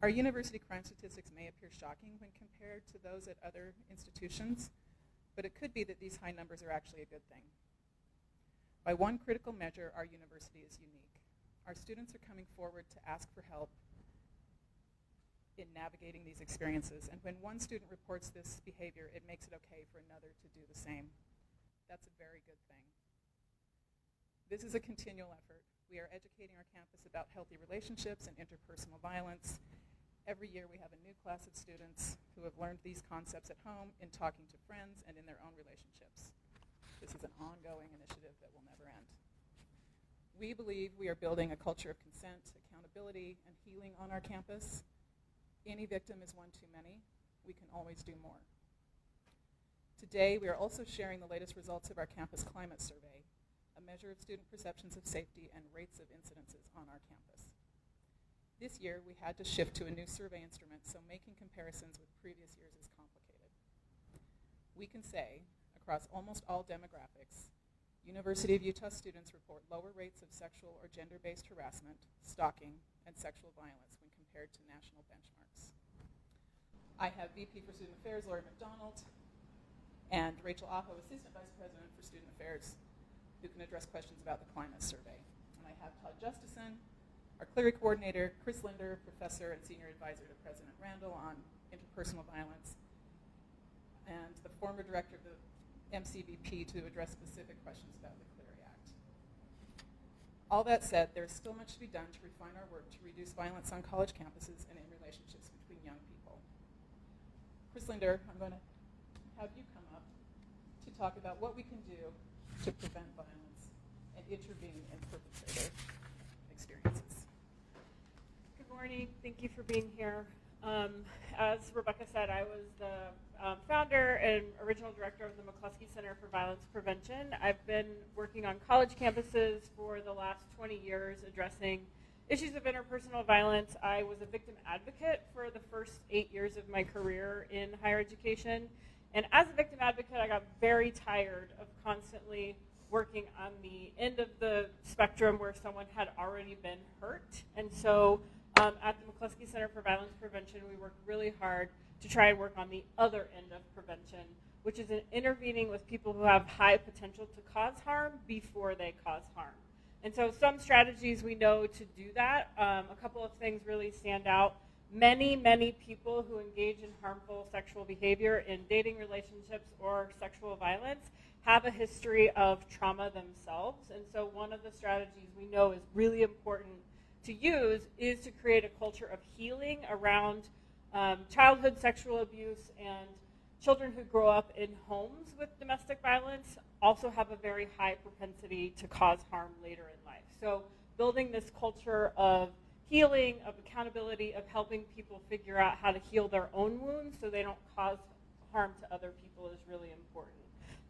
Our university crime statistics may appear shocking when compared to those at other institutions, but it could be that these high numbers are actually a good thing. By one critical measure, our university is unique. Our students are coming forward to ask for help in navigating these experiences, and when one student reports this behavior, it makes it okay for another to do the same. That's a very good thing. This is a continual effort. We are educating our campus about healthy relationships and interpersonal violence. Every year we have a new class of students who have learned these concepts at home, in talking to friends, and in their own relationships. This is an ongoing initiative that will never end. We believe we are building a culture of consent, accountability, and healing on our campus. Any victim is one too many. We can always do more. Today, we are also sharing the latest results of our campus climate survey, a measure of student perceptions of safety and rates of incidences on our campus. This year, we had to shift to a new survey instrument, so making comparisons with previous years is complicated. We can say, across almost all demographics, University of Utah students report lower rates of sexual or gender-based harassment, stalking, and sexual violence when compared to national benchmarks. I have VP for Student Affairs, Lori McDonald, and Rachel Aho, Assistant Vice President for Student Affairs, who can address questions about the climate survey. And I have Todd Justison, our Clery Coordinator, Chris Linder, Professor and Senior Advisor to President Randall on interpersonal violence, and the former Director of the MCVP to address specific questions about the Clery Act. All that said, there's still much to be done to refine our work to reduce violence on college campuses and in relationships between young people. Chris Linder, I'm going to have you come up to talk about what we can do to prevent violence and intervene in perpetrator experiences. Good morning. Thank you for being here. As Rebecca said, I was the founder and original director of the McCluskey Center for Violence Prevention. I've been working on college campuses for the last 20 years addressing issues of interpersonal violence. I was a victim advocate for the first 8 years of my career in higher education. And as a victim advocate, I got very tired of constantly working on the end of the spectrum where someone had already been hurt. And so at the McCluskey Center for Violence Prevention, we work really hard to try and work on the other end of prevention, which is in intervening with people who have high potential to cause harm before they cause harm. And so some strategies we know to do that. A couple of things really stand out. Many, many people who engage in harmful sexual behavior in dating relationships or sexual violence have a history of trauma themselves. And so one of the strategies we know is really important to use is to create a culture of healing around childhood sexual abuse, and children who grow up in homes with domestic violence also have a very high propensity to cause harm later in life. So building this culture of healing, of accountability, of helping people figure out how to heal their own wounds so they don't cause harm to other people is really important.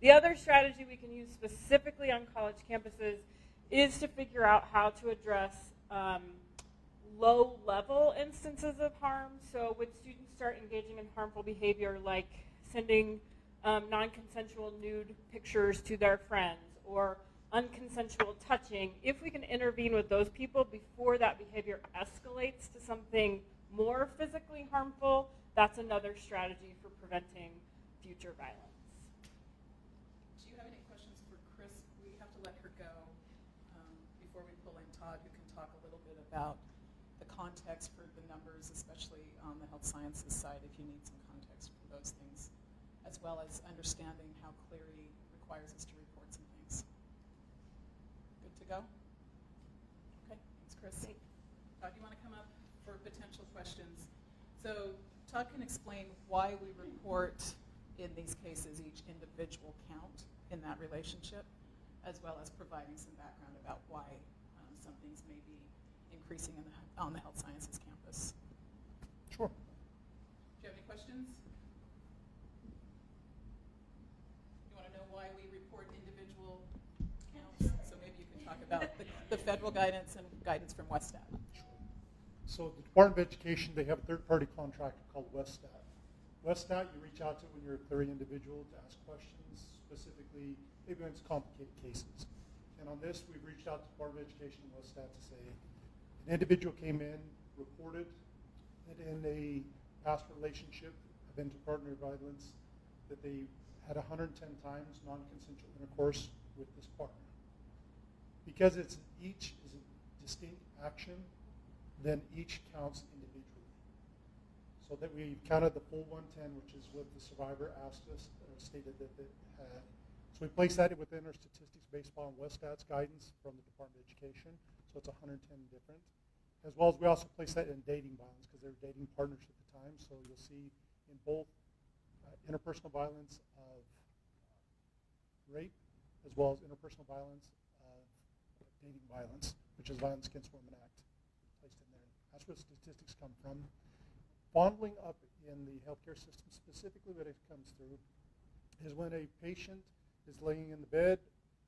The other strategy we can use specifically on college campuses is to figure out how to address low-level instances of harm. So when students start engaging in harmful behavior like sending non-consensual nude pictures to their friends or unconsensual touching, if we can intervene with those people before that behavior escalates to something more physically harmful, that's another strategy for preventing future violence. Do you have any questions for Chris? We have to let her go before we pull in Todd, who can talk a little bit about the context for the numbers, especially on the health sciences side, if you need some context for those things, as well as understanding how Clery requires us to report some things. Good to go? Okay, thanks, Chris. Thanks. Todd, do you want to come up for potential questions? So Todd can explain why we report in these cases each individual count in that relationship, as well as providing some background about why some things may be increasing on the health sciences campus. Sure. Do you have any questions? You want to know why we report individual counts? So maybe you can talk about the federal guidance and guidance from WestStat. Sure. So the Department of Education, they have a third-party contractor called WestStat. WestStat, you reach out to when you're a Clery individual to ask questions, specifically maybe when it's complicated cases. And on this, we've reached out to the Department of Education and WestStat to say an individual came in, reported, that in a past relationship of inter-partner violence, that they had 110 times non-consensual intercourse with this partner. Because each is a distinct action, then each counts individually. So that we counted the full 110, which is what the survivor asked us, or stated that it had. So we placed that within our statistics based upon Westats guidance from the Department of Education. So it's 110 different. As well as we also placed that in dating violence because they were dating partners at the time. So you'll see in both interpersonal violence of rape as well as interpersonal violence of dating violence, which is Violence Against Women Act, placed in there. That's where statistics come from. Fondling up in the healthcare system, specifically what it comes through, is when a patient is laying in the bed,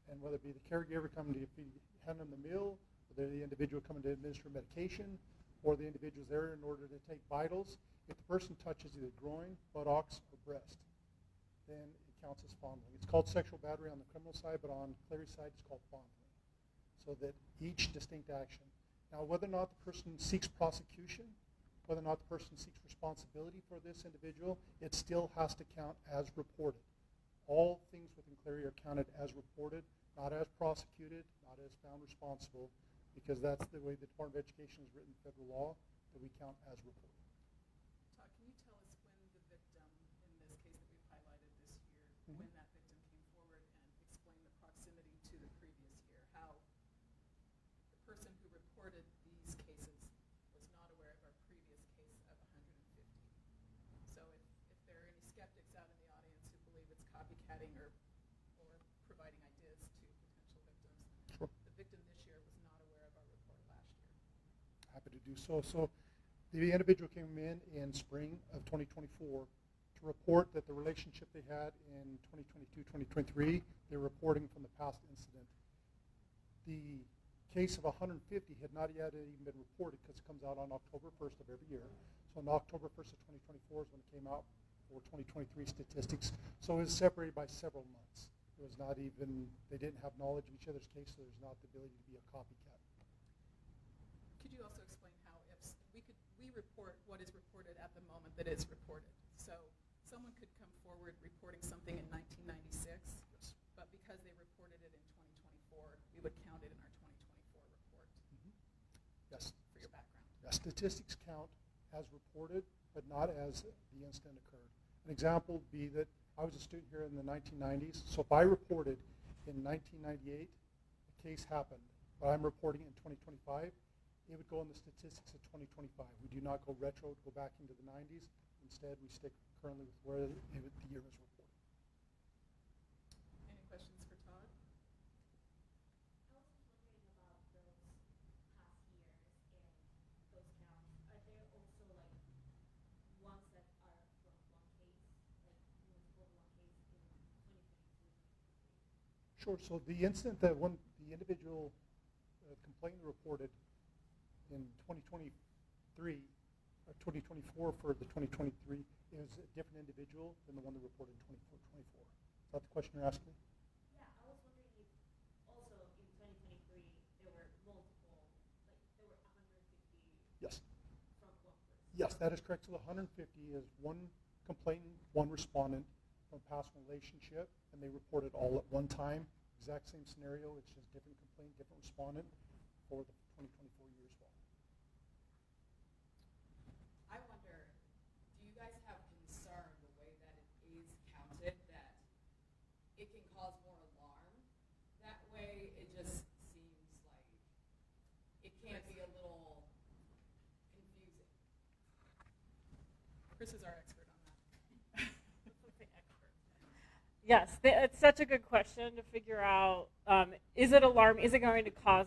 and whether it be the caregiver coming to hand them the meal, whether the individual coming to administer medication, or the individual's there in order to take vitals, if the person touches either groin, buttocks, or breast, then it counts as fondling. It's called sexual battery on the criminal side, but on Clary's side, it's called fondling. So that each distinct action. Now, whether or not the person seeks prosecution, whether or not the person seeks responsibility for this individual, it still has to count as reported. All things within Clary are counted as reported, not as prosecuted, not as found responsible, because that's the way the Department of Education has written federal law, that we count as reported. Todd, can you tell us when the victim, in this case that we've highlighted this year, when that victim came forward and explained the proximity to the previous year, how the person who reported these cases was not aware of our previous case of 150. So if there are any skeptics out in the audience who believe it's copycatting or providing ideas to potential victims, Sure. the victim this year was not aware of our report last year. Happy to do so. So the individual came in spring of 2024 to report that the relationship they had in 2022-2023, they're reporting from the past incident. The case of 150 had not yet even been reported because it comes out on October 1st of every year. So on October 1st of 2024 is when it came out for 2023 statistics. So it was separated by several months. It was not even, they didn't have knowledge of each other's case, so there's not the ability to be a copycat. Could you also explain how if we report what is reported at the moment that is reported? So someone could come forward reporting something in 1996, Yes. but because they reported it in 2024, we would count it in our 2024 report. Yes. For your background. Yeah, statistics count as reported, but not as the incident occurred. An example would be that I was a student here in the 1990s, so if I reported in 1998, a case happened, but I'm reporting in 2025, it would go in the statistics of 2025. We do not go retro, go back into the 90s. Instead, we stick currently with where the year was reported. Any questions for Todd? I was just wondering about those past years and those counts. Are there also like ones that are from one case, like multiple one case in 2022? Sure. So the incident that the individual complainant reported in 2023 or 2024 for the 2023 is a different individual than the one that reported in 2024. Is that the question you're asking? Yeah, I was wondering if also in 2023 there were multiple, like there were 150 Yes. from one person. Yes, that is correct. So the 150 is one complainant, one respondent from past relationship, and they reported all at one time. Exact same scenario. It's just different complainant, different respondent for the 2024 year as well. I wonder, do you guys have concern the way that it is counted, that it can cause more alarm? That way it just seems like it can't be a little confusing. Chris is our expert on that. Yes, it's such a good question to figure out. Is it alarm? Is it going to cause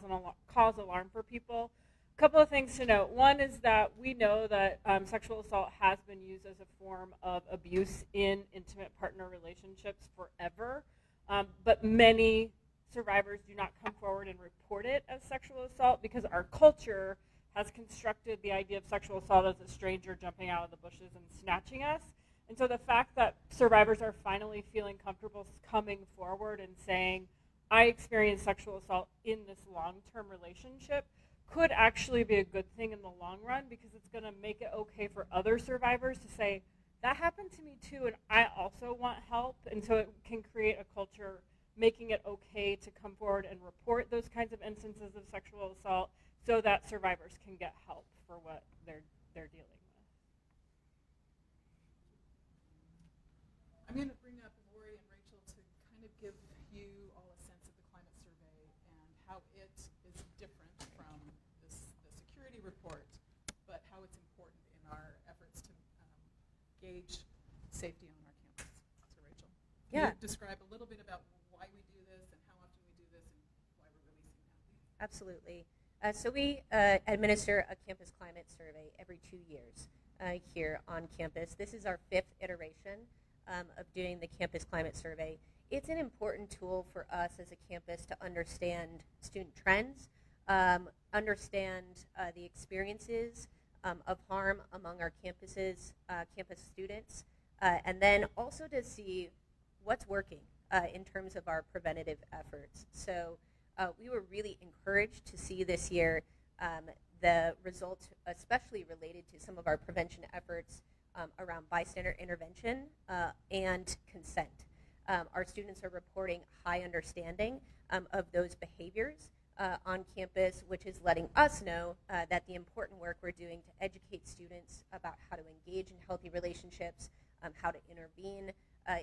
alarm for people? A couple of things to note. One is that we know that sexual assault has been used as a form of abuse in intimate partner relationships forever, but many survivors do not come forward and report it as sexual assault because our culture has constructed the idea of sexual assault as a stranger jumping out of the bushes and snatching us. And so the fact that survivors are finally feeling comfortable coming forward and saying, I experienced sexual assault in this long-term relationship, could actually be a good thing in the long run, because it's going to make it okay for other survivors to say, that happened to me too, and I also want help. And so it can create a culture making it okay to come forward and report those kinds of instances of sexual assault so that survivors can get help for what they're dealing with. I'm going to bring up Lori and Rachel to kind of give you all a sense of the climate survey and how it is different from the security report, but how it's important in our efforts to gauge safety on our campus. So Rachel, can you describe a little bit about why we do this and how often we do this and why we're releasing that? Absolutely. So we administer a campus climate survey every 2 years here on campus. This is our 5th iteration of doing the campus climate survey. It's an important tool for us as a campus to understand student trends, understand the experiences of harm among our campus students, and then also to see what's working in terms of our preventative efforts. So we were really encouraged to see this year the results, especially related to some of our prevention efforts around bystander intervention and consent. Our students are reporting high understanding of those behaviors on campus, which is letting us know that the important work we're doing to educate students about how to engage in healthy relationships, how to intervene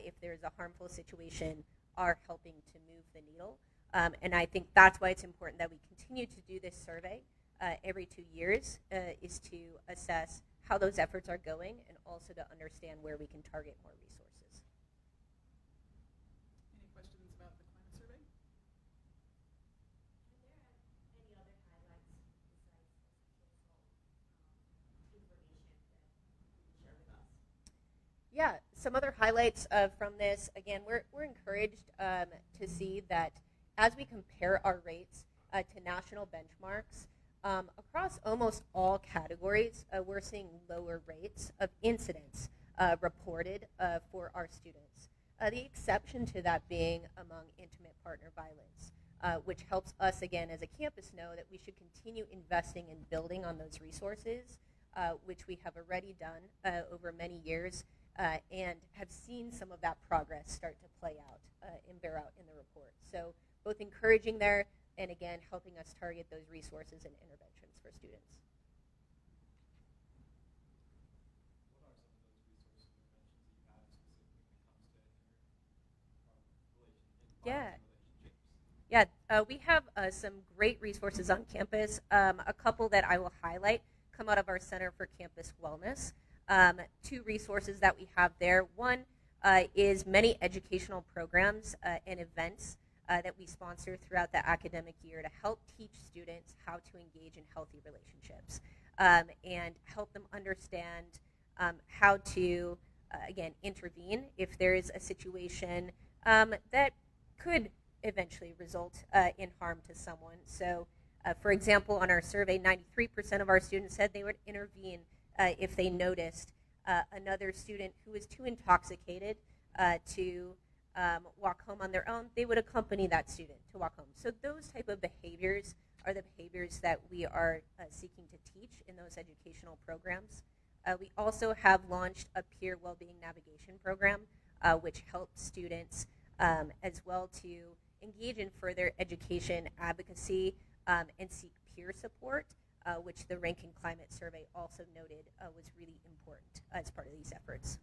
if there's a harmful situation, are helping to move the needle. And I think that's why it's important that we continue to do this survey every 2 years, is to assess how those efforts are going and also to understand where we can target more resources. Any questions about the climate survey? Are there any other highlights besides the information that you can share with us? Yeah, some other highlights from this. Again, we're encouraged to see that as we compare our rates to national benchmarks, across almost all categories, we're seeing lower rates of incidents reported for our students. The exception to that being among intimate partner violence, which helps us, again, as a campus know that we should continue investing in building on those resources, which we have already done over many years, and have seen some of that progress start to play out and bear out in the report. So both encouraging there and, again, helping us target those resources and interventions for students. What are some of those resources and interventions that you have specifically when it comes to relationships? Yeah, we have some great resources on campus. A couple that I will highlight come out of our Center for Campus Wellness. 2 resources that we have there. One is many educational programs and events that we sponsor throughout the academic year to help teach students how to engage in healthy relationships and help them understand how to, again, intervene if there is a situation that could eventually result in harm to someone. So, for example, on our survey, 93% of our students said they would intervene if they noticed another student who was too intoxicated to walk home on their own. They would accompany that student to walk home. So those type of behaviors are the behaviors that we are seeking to teach in those educational programs. We also have launched a peer well-being navigation program, which helps students as well to engage in further education, advocacy, and seek peer support, which the Rankin Climate Survey also noted was really important as part of these efforts.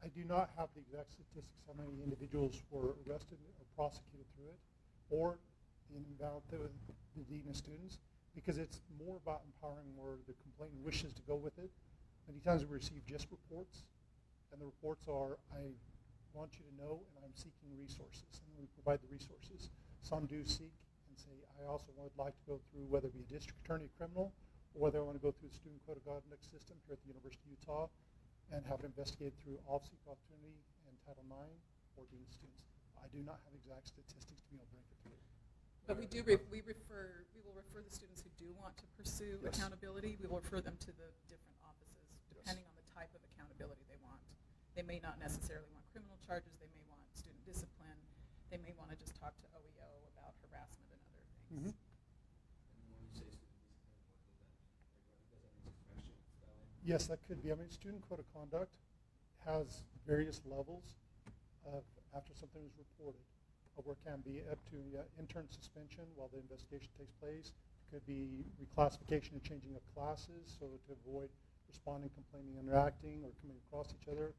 I do not have the exact statistics how many individuals were arrested or prosecuted through it, or the amount that the dean of students, because it's more about empowering where the complainant wishes to go with it. Many times we receive just reports, and the reports are, I want you to know, and I'm seeking resources, and we provide the resources. Some do seek and say, I also would like to go through whether it be a district attorney criminal or whether I want to go through the Student Code of Conduct system here at the University of Utah and have it investigated through Office of Opportunity and Title IX or dean students. I do not have exact statistics to be able to bring it to you. But we will refer the students who do want to pursue Yes. accountability, we will refer them to the different offices, Yes. depending on the type of accountability they want. They may not necessarily want criminal charges, they may want student discipline, they may want to just talk to OEO about harassment and other things. Mhm. And when you say student discipline, what does that mean? Suspension, expelling? Yes, that could be. I mean, Student Code of Conduct has various levels of after something is reported, where it can be up to intern suspension while the investigation takes place. It could be reclassification and changing of classes, so to avoid responding, complaining, interacting, or coming across each other.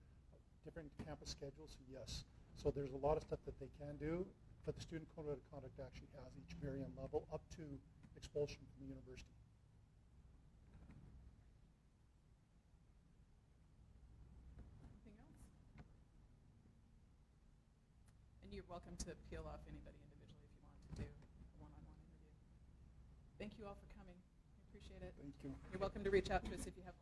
Different campus schedules, so yes. So there's a lot of stuff that they can do, but the Student Code of Conduct actually has each varying level up to expulsion from the university. Anything else? And you're welcome to peel off anybody individually if you want to do a one-on-one interview. Thank you all for coming. I appreciate it. Thank you. You're welcome to reach out to us if you have